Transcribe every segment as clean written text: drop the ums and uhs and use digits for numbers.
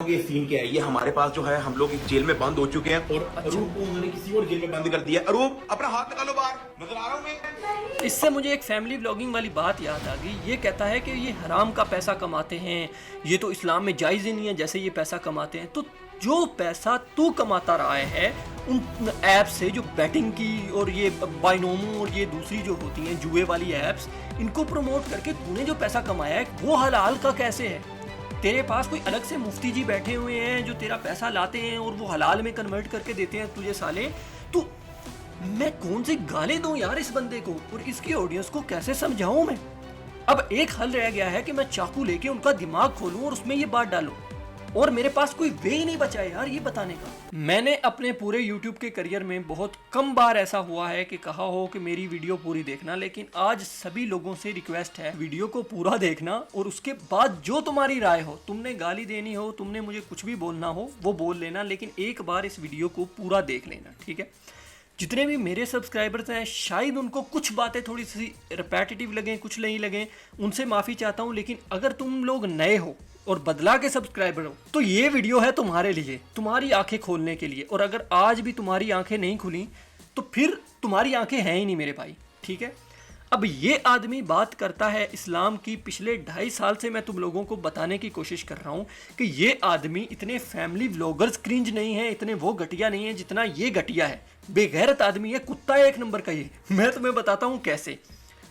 ये सीन क्या है, ये हमारे पास जो है हम लोग एक जेल में बंद हो चुके हैं और अरूप को उन्होंने किसी और जेल में बंद कर दिया। अरूप अपना हाथ निकालो बाहर, नजर आ रहा हूं मैं। इससे मुझे एक फैमिली व्लॉगिंग वाली बात याद आ गई। ये कहता है कि ये हराम का पैसा कमाते हैं, ये तो इस्लाम में जायज़ ही नहीं है जैसे ये पैसा कमाते हैं। तो जो पैसा तू कमाता रहा है उन ऐप से, जो बैटिंग की और ये बाइनोमो और ये दूसरी जो होती हैं जुए वाली ऐप्स, इनको प्रमोट करके तूने जो पैसा कमाया है वो हलाल का कैसे है? तेरे पास कोई अलग से मुफ्ती जी बैठे हुए हैं जो तेरा पैसा लाते हैं और वो हलाल में कन्वर्ट करके देते हैं तुझे साले। तो मैं कौन सी गाली दूं यार इस बंदे को, और इसकी ऑडियंस को कैसे समझाऊं मैं? अब एक हल रह गया है कि मैं चाकू लेके उनका दिमाग खोलूं और उसमें ये बात डालूं, और मेरे पास कोई वे ही नहीं बचा है यार ये बताने का। मैंने अपने पूरे YouTube के करियर में बहुत कम बार ऐसा हुआ है कि कहा हो कि मेरी वीडियो पूरी देखना, लेकिन आज सभी लोगों से रिक्वेस्ट है वीडियो को पूरा देखना, और उसके बाद जो तुम्हारी राय हो, तुमने गाली देनी हो, तुमने मुझे कुछ भी बोलना हो वो बोल लेना, लेकिन एक बार इस वीडियो को पूरा देख लेना, ठीक है? जितने भी मेरे सब्सक्राइबर्स हैं शायद उनको कुछ बातें थोड़ी सी रिपीटेटिव लगें, कुछ नहीं लगें, उनसे माफ़ी चाहता हूं। लेकिन अगर तुम लोग नए हो और बदला के सब्सक्राइबर हो तो ये वीडियो है तुम्हारे लिए, तुम्हारी आंखें खोलने के लिए। और अगर आज भी तुम्हारी आंखें नहीं खुली तो फिर तुम्हारी आंखें हैं ही नहीं मेरे भाई, ठीक है? अब ये आदमी बात करता है इस्लाम की। पिछले 2.5 साल से मैं तुम लोगों को बताने की कोशिश कर रहा हूँ कि ये आदमी इतने फैमिली व्लॉगर्स क्रिंज नहीं है, इतने वो घटिया नहीं है जितना ये घटिया है। बेगैरत आदमी है, कुत्ता है एक नंबर का ये। मैं तुम्हें बताता हूँ कैसे।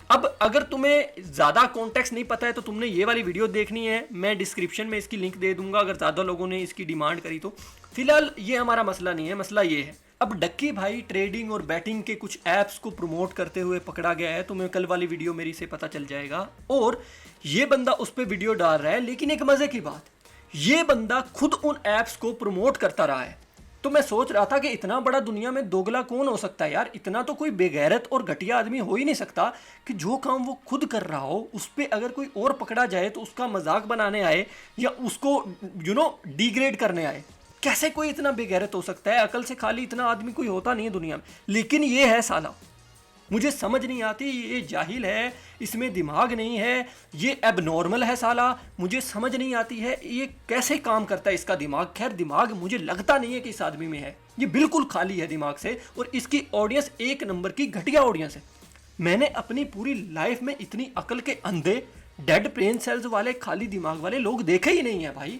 अब अगर तुम्हें ज़्यादा कॉन्टेक्स्ट नहीं पता है तो तुमने ये वाली वीडियो देखनी है, मैं डिस्क्रिप्शन में इसकी लिंक दे दूंगा अगर ज़्यादा लोगों ने इसकी डिमांड करी तो। फिलहाल ये हमारा मसला नहीं है, मसला ये है। अब डक्की भाई ट्रेडिंग और बैटिंग के कुछ ऐप्स को प्रमोट करते हुए पकड़ा गया है, तुम्हें कल वाली वीडियो मेरी से पता चल जाएगा। और ये बंदा उस पर वीडियो डाल रहा है, लेकिन एक मजे की बात, ये बंदा खुद उन ऐप्स को प्रमोट करता रहा है। तो मैं सोच रहा था कि इतना बड़ा दुनिया में दोगला कौन हो सकता है यार? इतना तो कोई बेगैरत और घटिया आदमी हो ही नहीं सकता कि जो काम वो खुद कर रहा हो उस पर अगर कोई और पकड़ा जाए तो उसका मजाक बनाने आए या उसको डिग्रेड करने आए। कैसे कोई इतना बेगैरत हो सकता है? अकल से खाली इतना आदमी कोई होता नहीं है दुनिया में, लेकिन ये है साला। मुझे समझ नहीं आती, ये जाहिल है, इसमें दिमाग नहीं है, ये एबनॉर्मल है साला। मुझे समझ नहीं आती है ये कैसे काम करता है इसका दिमाग। खैर दिमाग मुझे लगता नहीं है कि इस आदमी में है, ये बिल्कुल खाली है दिमाग से, और इसकी ऑडियंस एक नंबर की घटिया ऑडियंस है। मैंने अपनी पूरी लाइफ में इतनी अकल के अंधे, डेड ब्रेन सेल्स वाले, खाली दिमाग वाले लोग देखे ही नहीं है भाई।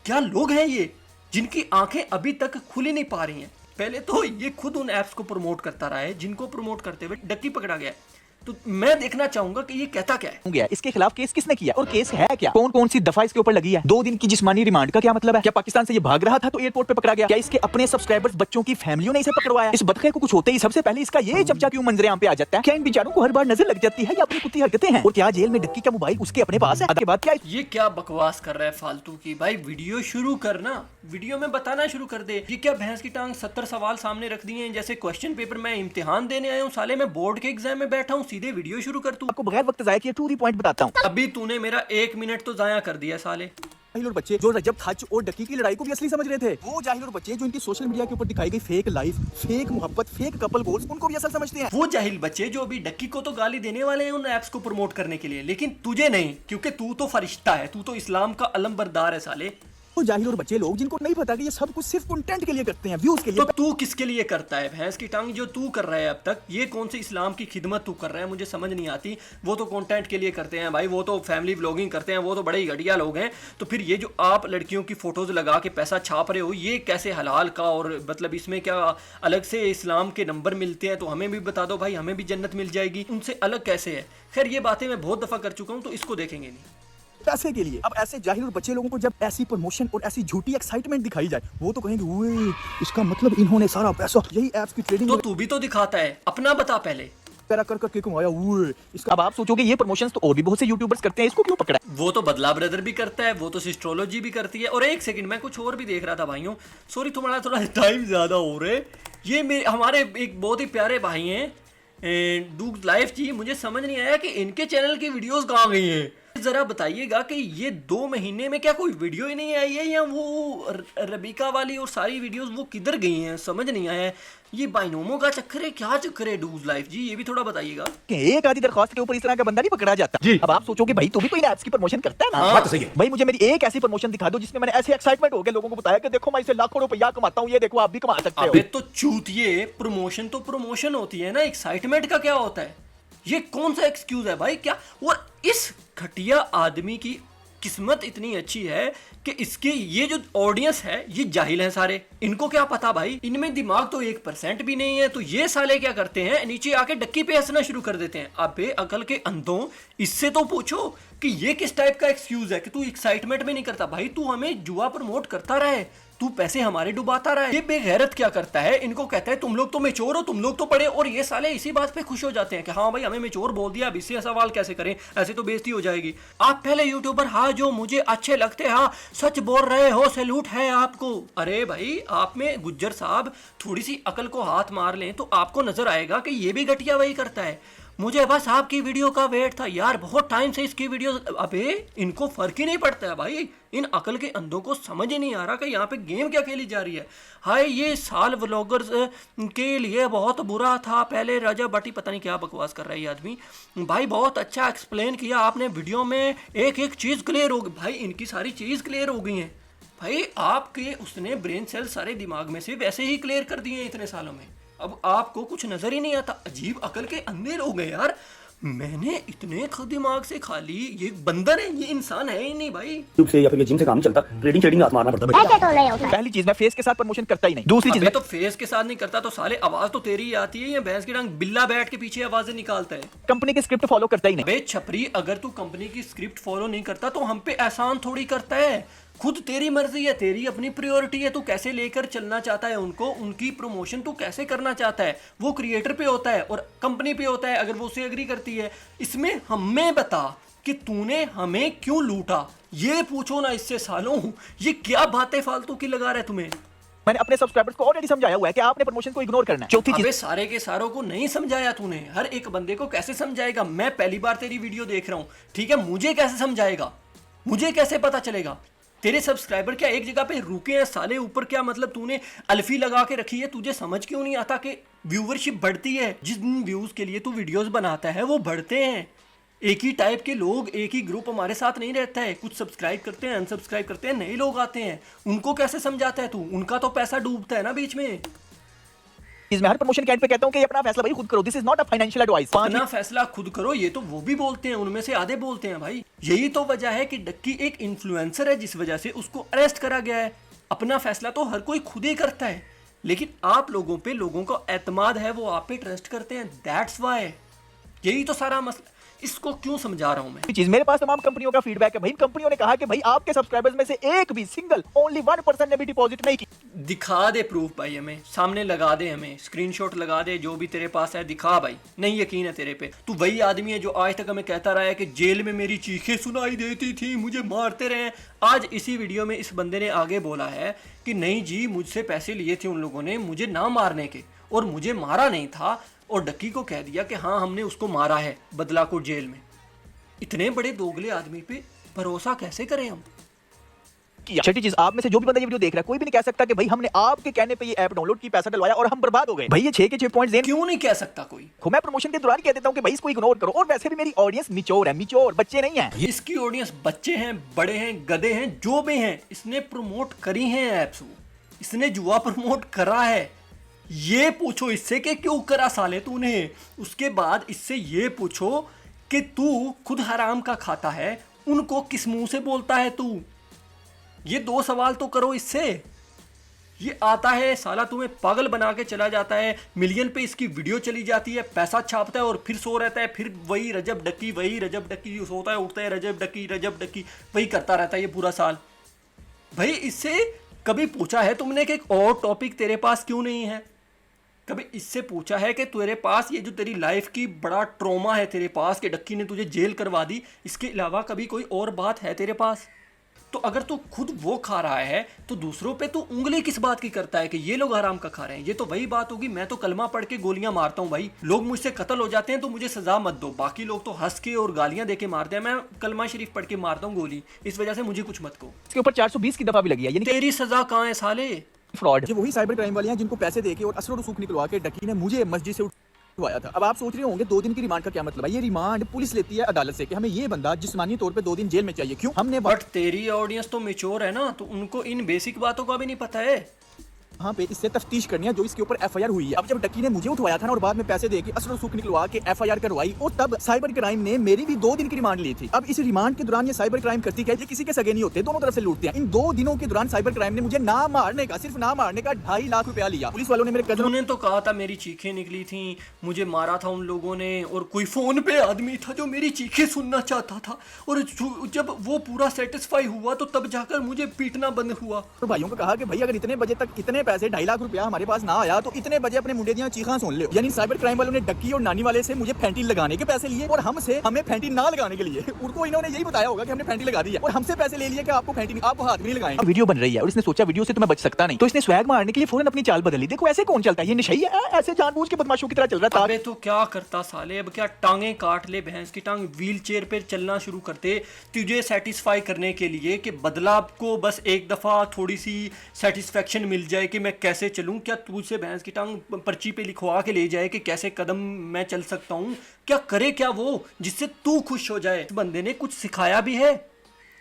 क्या लोग हैं ये जिनकी आंखें अभी तक खुली नहीं पा रही हैं। पहले तो ये खुद उन ऐप्स को प्रमोट करता रहा है जिनको प्रमोट करते हुए डक्की पकड़ा गया है। तो मैं देखना चाहूंगा कि ये कहता क्या है। गया इसके खिलाफ केस किसने किया और केस है क्या? कौन कौन सी दफा इसके ऊपर लगी है? 2 दिन की जिस्मानी रिमांड का क्या मतलब है? क्या पाकिस्तान से ये भाग रहा था तो एयरपोर्ट पे पकड़ा गया? क्या इसके अपने सब्सक्राइबर्स, बच्चों की फैमिलियों ने इसे पकड़वाया? इस बदखे को कुछ होते ही सबसे पहले इसका ये चर्चा क्यों मंजरेआम पे आ जाता है? क्या इन बेचारों को हर बार नजर लग जाती है या अपनी कुत्ती हरकतें हैं? और क्या जेल में डक्की का मोबाइल उसके अपने पास है? के बाद क्या ये क्या बकवास कर रहा है फालतू की? भाई वीडियो शुरू करना, वीडियो में बताना शुरू कर दे। ये क्या भैंस की टांग 70 सवाल सामने रख दिए हैं जैसे क्वेश्चन पेपर में इम्तिहान देने आया हूँ साले, मैं बोर्ड के एग्जाम में बैठा हूँ, सीधे वीडियो शुरू कर तू। आपको बगैर वक्त जाया किए टू दी पॉइंट बताता हूँ। अभी तूने मेरा 1 मिनट तो जाया कर दिया साले। जाहिल और बच्चे जो रजब खच और डक्की की लड़ाई को भी असली समझ रहे थे, वो जाहिल और बच्चे जो इनकी सोशल मीडिया के ऊपर दिखाई गई फेक लाइफ, फेक मोहब्बत, फेक कपल गोल्स, उनको भी असल समझते हैं। वो जाहिल बच्चे जो अभी डक्की को तो गाली देने वाले हैं उन ऐप्स को प्रमोट करने के लिए, लेकिन तुझे नहीं, क्योंकि तू तो फरिश्ता है, तू तो इस्लाम का अलमबरदार है साले। वो जाहिल और बच्चे लोग जिनको नहीं पता कि ये सब कुछ सिर्फ कंटेंट के लिए करते हैं, व्यूज के लिए। तो तू किसके लिए करता है? भैंस की टांग जो तू कर रहा है अब तक, ये कौन सी इस्लाम की खिदमत तू कर रहा है? मुझे समझ नहीं आती। वो तो कंटेंट के लिए करते हैं भाई, वो तो फैमिली व्लॉगिंग करते हैं, वो तो बड़े ही घटिया लोग हैं। तो फिर ये जो आप लड़कियों की फोटोज लगा के पैसा छाप रहे हो, ये कैसे हलाल का, और मतलब इसमें क्या अलग से इस्लाम के नंबर मिलते हैं? तो हमें भी बता दो भाई, हमें भी जन्नत मिल जाएगी। उनसे अलग कैसे है? खैर ये बातें मैं बहुत दफा कर चुका हूँ, तो इसको देखेंगे नहीं। पैसे के लिए अब ऐसे जाहिल और बच्चे लोगों को जब ऐसी प्रमोशन और ऐसी झूठी एक्साइटमेंट दिखाई जाए, वो तो कहेंगे ओए इसका मतलब इन्होंने सारा पैसा यही ऐप्स की ट्रेडिंग तो तू भी तो दिखाता है, अपना बता पहले। कर करके कमाया। ओए इसका अब आप सोचोगे ये प्रमोशंस तो और भी बहुत से यूट्यूबर्स करते हैं, इसको क्यों पकड़ा? वो तो बदला ब्रदर भी करता है, वो तो सिस्ट्रोलॉजी भी करती है। और एक सेकंड, मैं कुछ और भी देख रहा था भाइयों, सॉरी तुम्हारा थोड़ा टाइम ज़्यादा हो रहा है। ये मेरे हमारे एक बहुत ही प्यारे भाई हैं डूग लाइफ जी, मुझे समझ नहीं आया कि इनके चैनल की वीडियोस कहाँ गई हैं। जरा बताइएगा कि ये 2 महीने में क्या कोई वीडियो ही नहीं आई है, या वो रबीका वाली और सारी वीडियोस वो किधर गई हैं, समझ नहीं आया है। ये बाइनोमो का चक्कर है, क्या चक्कर है डूज लाइफ जी, ये भी थोड़ा बताइएगा। एक आधी दरख्वास्त के ऊपर इस तरह का बंदा नहीं पकड़ा जाता जी। अब आप सोचोगे भाई तू भी कोई एप्स की प्रमोशन करता है ना। हाँ। बात तो सही है भाई, मुझे मेरी एक ऐसी प्रमोशन दिखा दो जिसमें मैंने ऐसे एक्साइटमेंट हो गया लोगों को बताया कि देखो मैं इसे लाखों रुपया कमाता हूँ, ये देखो आप भी कमा सकते हो। अबे तो चूतिए, प्रमोशन तो प्रमोशन होती है ना, एक्साइटमेंट का क्या होता है? ये कौन सा एक्सक्यूज है भाई? क्या और इस घटिया आदमी की किस्मत इतनी अच्छी है कि इसके ये जो ऑडियंस है ये जाहिल हैं सारे, इनको क्या पता भाई, इनमें दिमाग तो 1% भी नहीं है। तो ये साले क्या करते हैं, नीचे आके डक्की पे हंसना शुरू कर देते हैं। अबे अकल के अंधों, इससे तो पूछो कि ये किस टाइप का एक्सक्यूज है कि तू एक्साइटमेंट में नहीं करता। भाई तू हमें जुआ प्रमोट करता रहे, तू पैसे हमारे डुबाता रहा है। ये बेगैरत क्या करता है, इनको कहता है तुम लोग तो मेच्योर हो, तुम लोग तो पढ़े, और ये साले इसी बात पे खुश हो जाते हैं कि हाँ भाई हमें मेच्योर बोल दिया, अब इससे सवाल कैसे करें, ऐसे तो बेइज्जती हो जाएगी। आप पहले यूट्यूबर हाँ जो मुझे अच्छे लगते, हाँ सच बोल रहे हो, सैल्यूट है आपको। अरे भाई आप में गुज्जर साहब थोड़ी सी अकल को हाथ मार लें तो आपको नजर आएगा कि ये भी घटिया वही करता है। मुझे बस आपकी वीडियो का वेट था यार, बहुत टाइम से इसकी वीडियो। अबे इनको फर्क ही नहीं पड़ता है भाई, इन अकल के अंधों को समझ ही नहीं आ रहा कि यहाँ पे गेम क्या खेली जा रही है। हाय ये साल व्लॉगर्स के लिए बहुत बुरा था पहले, रजब भट्टी पता नहीं क्या बकवास कर रहा है ये आदमी। भाई बहुत अच्छा एक्सप्लेन किया आपने वीडियो में, एक एक चीज़ क्लियर हो गई। भाई इनकी सारी चीज़ क्लियर हो गई हैं भाई, आपके उसने ब्रेन सेल सारे दिमाग में से वैसे ही क्लियर कर दिए इतने सालों में। अब आपको कुछ नजर ही नहीं आता, अजीब अकल के अंधे लोग हैं यार। मैंने इतने दिमाग से खा ली, ये बंदर है, ये इंसान है ही नहीं भाई। से या फिर ये जिम से काम नहीं चलता, ट्रेडिंग हाथ मारना पड़ता है। पहली चीज मैं फेस के साथ प्रमोशन करता ही नहीं। दूसरी चीज अबे तो फेस के साथ नहीं करता तो साले आवाज तो तेरी ही आती है, या भैंस की डांग बिल्ला बैठ के पीछे आवाजें निकालता है। कंपनी की स्क्रिप्ट फॉलो करता ही नहीं। अबे छपरी, अगर तू कंपनी की स्क्रिप्ट फॉलो नहीं करता तो हम पे एहसान थोड़ी करता है। खुद तेरी मर्जी है, तेरी अपनी प्रायोरिटी है, तू कैसे लेकर चलना चाहता है उनको, उनकी प्रमोशन तू कैसे करना चाहता है, वो क्रिएटर पे होता है और कंपनी पे होता है अगर वो उसे एग्री करती है। इसमें हमें बता कि तूने हमें क्यों लूटा, ये पूछो ना इससे सालों, ये क्या बातें फालतू की लगा रहा है तुम्हें। मैंने अपने सब्सक्राइबर्स को ऑलरेडी समझाया हुआ है कि आपने प्रमोशन को इग्नोर करना है। चौथी चीज, अबे सारे के सारों को नहीं समझाया तूने, हर एक बंदे को कैसे समझाएगा? मैं पहली बार तेरी वीडियो देख रहा हूं, ठीक है, मुझे कैसे समझाएगा, मुझे कैसे पता चलेगा? तेरे सब्सक्राइबर क्या एक जगह पे रुके हैं साले, ऊपर क्या मतलब तूने अल्फी लगा के रखी है? तुझे समझ क्यों नहीं आता कि व्यूवरशिप बढ़ती है, जिन व्यूज के लिए तू वीडियोस बनाता है वो बढ़ते हैं। एक ही टाइप के लोग, एक ही ग्रुप हमारे साथ नहीं रहता है, कुछ सब्सक्राइब करते हैं, अनसब्सक्राइब करते हैं, नए लोग आते हैं, उनको कैसे समझाता है तू? उनका तो पैसा डूबता है ना बीच में। मैं हर प्रमोशन के एंड पे कहता हूं कि अपना फैसला भाई खुद करो, this is not a financial advice. अपना फैसला खुद करो, ये तो वो भी बोलते हैं, उनमें से आधे बोलते हैं भाई। यही तो वजह है कि डक्की एक इन्फ्लुएंसर है, जिस वजह से उसको अरेस्ट करा गया है। अपना फैसला तो हर कोई खुद ही करता है, लेकिन आप लोगों पे लोगों का एतमाद है, वो आप पे ट्रस्ट करते हैं, दैट्स वाई। यही तो सारा मसला, इसको क्यों समझा रहा हूं मैं? चीज मेरे पास तमाम कंपनियों का फीडबैक है भाई, कंपनियों ने कहा कि भाई आपके सब्सक्राइबर्स में से एक भी सिंगल ओनली 1% ने भी डिपॉजिट नहीं की। दिखा दे प्रूफ भाई, हमें सामने लगा दे, हमें स्क्रीनशॉट लगा दे, जो भी तेरे पास है दिखा भाई। नहीं यकीन है तेरे पे, तू वही आदमी है जो आज तक हमें कहता रहा है कि जेल में मेरी चीखें सुनाई देती थी, मुझे मारते रहे। आज इसी वीडियो में इस बंदे ने आगे बोला है कि नहीं जी मुझसे पैसे लिए थे उन लोगों ने मुझे ना मारने के, और मुझे मारा नहीं था, और डक्की को कह दिया कि हाँ हमने उसको मारा है बदलाकोट जेल में। इतने बड़े दोगले आदमी पे भरोसा कैसे करें हम? छठी चीज, आप में से जो भी बंदा ये वीडियो देख रहा है, कोई भी नहीं कह सकता कि भाई हमने आपके कहने पे ये ऐप डाउनलोड की, पैसा डलवाया और हम बर्बाद हो गए। भाई ये 6 के 6 पॉइंट्स दें, क्यों नहीं कह सकता कोई? मैं प्रमोशन के दौरान कह देता हूं कि भाई इसको इग्नोर करो, और वैसे भी मेरी ऑडियंस मिच्योर है, मिच्योर बच्चे नहीं हैं। इसकी ऑडियंस बच्चे हैं, बड़े हैं, गधे हैं, जो भी हैं, इसने प्रमोट करी हैं ऐप्स, इसने जुआ प्रमोट करा है। ये पूछो इससे कि क्यों करा साले तूने। उसके बाद इससे ये पूछो कि तू खुद हराम का खाता है, उनको किस मुंह से बोलता है तू? ये 2 सवाल तो करो इससे। ये आता है साला तुम्हें पागल बना के चला जाता है, मिलियन पे इसकी वीडियो चली जाती है, पैसा छापता है और फिर सो रहता है, फिर वही रजब डक्की, वही रजब डक्की, सोता है उठता है रजब डक्की, वही करता रहता है ये पूरा साल। भाई इससे कभी पूछा है तुमने कि एक और टॉपिक तेरे पास क्यों नहीं है? कभी इससे पूछा है कि तेरे पास ये जो तेरी लाइफ की बड़ा ट्रॉमा है तेरे पास कि डक्की ने तुझे जेल करवा दी, इसके अलावा कभी कोई और बात है तेरे पास? तो अगर तू खुद वो खा रहा है तो दूसरों पे तू उंगली किस बात की करता है कि ये लोग हराम का खा रहे हैं? ये तो वही बात होगी, मैं तो कलमा पढ़ के गोलियां मारता हूँ भाई, लोग मुझसे कत्ल हो जाते हैं तो मुझे सजा मत दो, बाकी लोग तो हंस के और गालियां दे के मारते हैं, मैं कलमा शरीफ पढ़ के मारता हूँ गोली, इस वजह से मुझे कुछ मत कहो। इसके ऊपर 420 की दफा भी लगी है, यानी तेरी सजा कहाँ है साले? फ्रॉड। ये वही साइबर क्राइम वाले हैं जिनको पैसे देके और असर और रसूख निकलवा के डकी ने मुझे मस्जिद से उठवाया था। अब आप सोच रहे होंगे 2 दिन की रिमांड का क्या मतलब है? ये रिमांड पुलिस लेती है अदालत से कि हमें ये बंदा जिस्मानी तौर पे 2 दिन जेल में चाहिए। क्यों? हमने बट तेरी ऑडियंस तो मेच्योर है ना, तो उनको इन बेसिक बातों का भी नहीं पता है। वहाँ पे इससे तफ्तीश करनी है जो इसके ऊपर एफआईआर हुई है। अब जब डक्की ने मुझे उठवाया था ना और बाद में पैसे देके असर रसूख निकलवा के एफआईआर करवाई, और तब साइबर क्राइम ने मेरी भी 2 दिन की रिमांड ली थी। अब इस रिमांड के दौरान ये साइबर क्राइम करती क्या? ये किसी के सगे नहीं होते, दोनों तरफ से लूटते हैं। इन 2 दिनों के दौरान साइबर क्राइम ने मुझे ना मारने का, सिर्फ ना मारने का 2.5 लाख रुपया लिया। पुलिस वालों ने मेरे कजन तूने तो कहा था मेरी चीखें निकली थी, मुझे मारा था उन लोगों ने, और कोई फोन पे आदमी था जो मेरी चीखें सुनना चाहता था, और जब वो पूरा सेटिस्फाई हुआ तो तब जाकर मुझे पीटना बंद हुआ। और भाइयों को कहा कि भाई अगर इतने बजे तक इतने पैसे 2.5 लाख रुपया हमारे पास ना आया तो इतने बजे अपने मुंडे दियां चीखां सुन ले। यानी साइबर क्राइम वालों ने डक्की और नानी वाले से मुझे फैंटी लगाने के पैसे लिए और हमें फैंटी ना लगाने के लिए। उनको इन्होंने यही बताया होगा कि हमने फैंटी लगा दी है और हमसे पैसे ले लिए कि आपको फैंटी आपको हाथ नहीं लगाएंगे। वीडियो बन रही है और इसने सोचा वीडियो से तो मैं बच सकता नहीं, तो इसने स्वैग मारने के लिए फौरन अपनी चाल बदल ली। देखो ऐसे कौन चलता है, ये नशई है, ऐसे जानबूझ के बदमाशों की तरह चल रहा था। अबे तो क्या करता साले, अब क्या टांगे काट ले, भैंस की टांग, व्हील चेयर पे चलना शुरू करते तुझे सेटिस्फाई करने के लिए कि बदला को बस एक दफा थोड़ी सी सेटिस्फेक्शन मिल जाए कि मैं कैसे चलूं। क्या तुझसे भैंस की टांग पर्ची पे लिखवा के ले जाए कि कैसे कदम मैं चल सकता हूं? क्या करे क्या वो जिससे तू खुश हो जाए? इस बंदे ने कुछ सिखाया भी है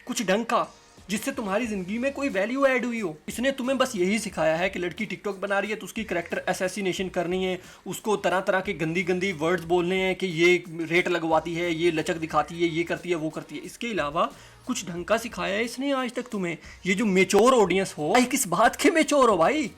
कुछ ढंग का जिससे तुम्हारी जिंदगी में कोई वैल्यू ऐड हुई हो? इसने तुम्हें बस यही सिखाया है कि लड़की टिकटॉक बना रही है तो उसकी कैरेक्टर असैसिनेशन करनी है, उसको तरह तरह के गंदी गंदी वर्ड्स बोलने हैं कि ये रेट लगवाती है, ये लचक दिखाती है, ये करती है, वो करती है। इसके अलावा कुछ ढंग का सिखाया है इसने आज तक तुम्हें? ये जो मेच्योर ऑडियंस हो भाई, किस बात के मेच्योर हो भाई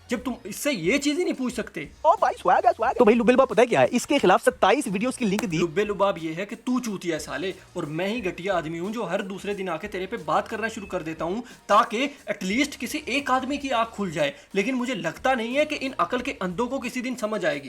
जब तुम इससे ये चीज ही नहीं पूछ सकते? ओ भाई स्वैग है स्वैग। तो भाई लुबेलबा पता है क्या है? इसके खिलाफ 27 वीडियोस की लिंक दी। लुब्बे लुबाब ये है कि तू चूतिया है साले, और मैं ही घटिया आदमी हूँ जो हर दूसरे दिन आके तेरे पे बात करना शुरू कर देता हूँ ताकि एटलीस्ट किसी एक आदमी की आंख खुल जाए। लेकिन मुझे लगता नहीं है कि इन अकल के अंधों को किसी दिन समझ आएगी।